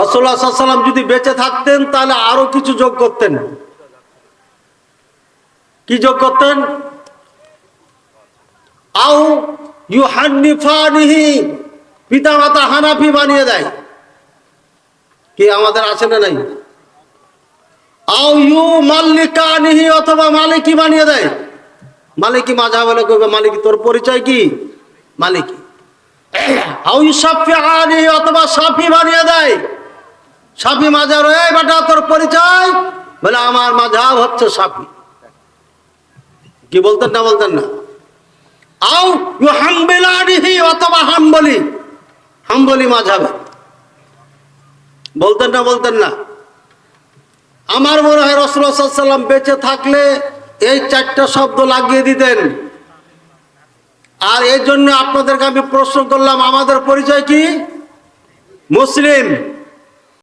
রাসূলুল্লাহ সাল্লাল্লাহু আলাইহি ওয়াসাল্লাম যদি বেঁচে থাকতেন তাহলে আরো কিছু যোগ করতেন। কি যোগ করতেন? আও ইউহান্নিফানিহি, পিতা মাতা হানাফি বানিয়ে দেয়। কি আমাদের আছে না নাই? আও ইউ মাল্লিকানিহি, অথবা মালিকি বানিয়ে দেয়। মালিকি মাযহাব বলে কইবে মালিকি, তোর পরিচয় কি? মালিকি। আও ইউশাফিআনিহি, অথবা শাফি বানিয়ে দেয়। শাফি মাযহাব, এই বেটা তোর পরিচয়? বলে আমার মাযহাব হচ্ছে শাফি। কি বলতেন না? বলতেন না? আও ইউহাম্বিলানিহি, অথবা হাম্বলি, হাম্বলি মাযহাবে। বলতেন না? বলতেন না? আমার মনে হয় রাসূলুল্লাহ সাল্লাল্লাহু আলাইহি ওয়াসাল্লাম বেঁচে থাকলে এই চারটা শব্দ লাগিয়ে দিতেন। আর এই জন্য আপনাদেরকে আমি প্রশ্ন করলাম, আমাদের পরিচয় কি? মুসলিম।